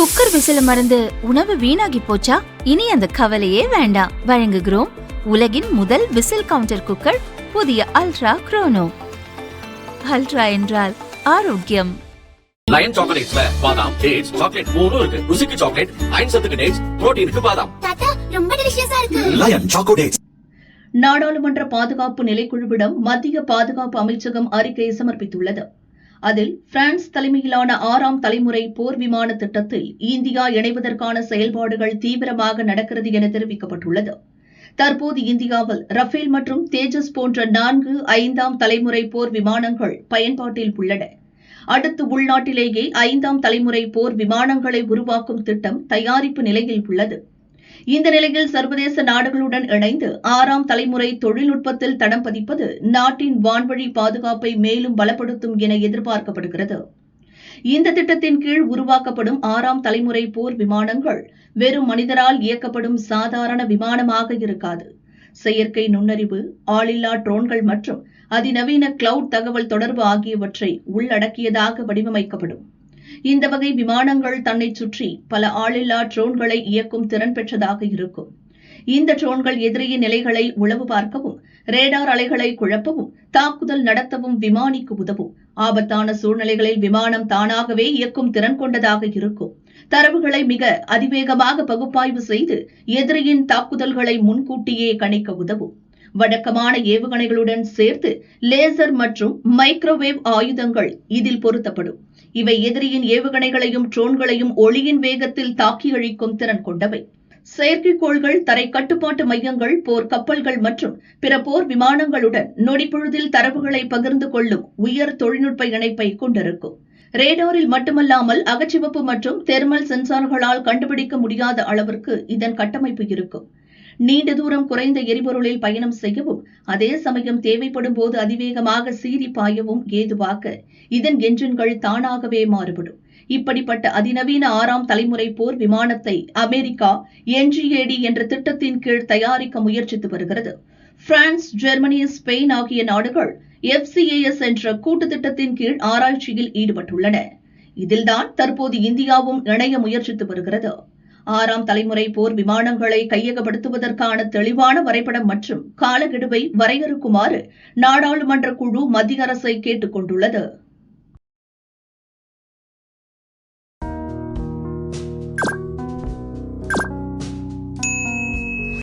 Cooker விசில மறந்து உணவு வீணாகி போச்சா? இனி அந்த கவலையே வேண்டாம். வழங்குகிறோம் உலகின் முதல் விசில் கவுண்டர் குக்கர், புதிய அல்ட்ரா குரோனோ. அல்ட்ரா என்றால் ஆரோக்கியம். லயன் சாக்லேட்ஸ்ல பாதாம், டேட்ஸ், சாக்லேட் மூணும் இருக்கு. ருசிக்கு சாக்லேட், அயன் சத்துக்கு டேட்ஸ், புரோட்டீனுக்கு பாதாம். தாத்தா ரொம்ப டெலிஷியஸா இருக்கு. Lion choco dates. நாடாளுமன்ற பாதுகாப்பு நிலைக்குழுவிடம் மத்திய பாதுகாப்பு அமைச்சகம் அறிக்கை சமர்ப்பித்துள்ளது. அதில் பிரான்ஸ் தலைமையிலான 6ஆம் தலைமுறை போர் விமான திட்டத்தில் இந்தியா இணைவதற்கான செயல்பாடுகள் தீவிரமாக நடக்கிறது என தெரிவிக்கப்பட்டுள்ளது. தற்போது இந்தியாவில் ரஃபேல் மற்றும் தேஜஸ் போன்ற 4, 5ஆம் தலைமுறை போர் விமானங்கள் பயன்பாட்டில் உள்ளன. அடுத்து உள்நாட்டிலேயே 5ஆம் தலைமுறை போர் விமானங்களை உருவாக்கும் திட்டம் தயாரிப்பு நிலையில் உள்ளது. இந்த நிலையில் சர்வதேச நாடுகளுடன் இணைந்து 6ஆம் தலைமுறை தொழில்நுட்பத்தில் தடம் பதிப்பது நாட்டின் வான்வழி பாதுகாப்பை மேலும் பலப்படுத்தும் என எதிர்பார்க்கப்படுகிறது. இந்த திட்டத்தின் கீழ் உருவாக்கப்படும் 6ஆம் தலைமுறை போர் விமானங்கள் வெறும் மனிதரால் இயக்கப்படும் சாதாரண விமானமாக இருக்காது. செயற்கை நுண்ணறிவு, ஆளில்லா ட்ரோன்கள் மற்றும் அதிநவீன கிளவுட் தகவல் தொடர்பு ஆகியவற்றை உள்ளடக்கியதாக வடிவமைக்கப்படும். இந்த வகை விமானங்கள் தன்னை சுற்றி பல ஆளில்லா ட்ரோன்களை இயக்கும் திறன் பெற்றதாக இருக்கும். இந்த ட்ரோன்கள் எதிரியின் நிலைகளை உளவு பார்க்கவும், ரேடார் அலைகளை குழப்பவும், தாக்குதல் நடத்தவும் விமானிக்கு உதவும். ஆபத்தான சூழ்நிலைகளில் விமானம் தானாகவே இயக்கும் திறன் கொண்டதாக இருக்கும். தரவுகளை மிக அதிவேகமாக பகுப்பாய்வு செய்து எதிரியின் தாக்குதல்களை முன்கூட்டியே கணிக்க உதவும். வழக்கமான ஏவுகணைகளுடன் சேர்த்து லேசர் மற்றும் மைக்ரோவேவ் ஆயுதங்கள் இதில் பொருத்தப்படும். இவை எதிரியின் ஏவுகணைகளையும் ட்ரோன்களையும் ஒளியின் வேகத்தில் தாக்கி அழிக்கும் திறன் கொண்டவை. செயற்கைக்கோள்கள், தரை கட்டுப்பாட்டு மையங்கள், போர் கப்பல்கள் மற்றும் பிற போர் விமானங்களுடன் நொடிப்பொழுதில் தரவுகளை பகிர்ந்து கொள்ளும் உயர் தொழில்நுட்ப இணைப்பை கொண்டிருக்கும். ரேடாரில் மட்டுமல்லாமல் அகச்சிவப்பு மற்றும் தெர்மல் சென்சார்களால் கண்டுபிடிக்க முடியாத அளவிற்கு இதன் கட்டமைப்பு இருக்கும். நீண்ட தூரம் குறைந்த எரிபொருளில் பயணம் செய்யவும், அதே சமயம் தேவைப்படும் போது அதிவேகமாக சீறி பாயவும் ஏதுவாக இதன் என்ஜின்கள் தானாகவே மாறுபடும். இப்படிப்பட்ட அதிநவீன 6ஆம் தலைமுறை போர் விமானத்தை அமெரிக்கா NGAD என்ற திட்டத்தின் கீழ் தயாரிக்க முயற்சித்து வருகிறது. பிரான்ஸ், ஜெர்மனி, ஸ்பெயின் ஆகிய நாடுகள் FCAS என்ற கூட்டு திட்டத்தின் கீழ் ஆராய்ச்சியில் ஈடுபட்டுள்ளன. இதில்தான் தற்போது இந்தியாவும் இணைய முயற்சித்து வருகிறது. 6ஆம் தலைமுறை போர் விமானங்களை கையகப்படுத்துவதற்கான தெளிவான வரைபடம் மற்றும் காலக்கெடுவை வரையறுக்குமாறு நாடாளுமன்ற குழு மத்திய அரசை கேட்டுக் கொண்டுள்ளது.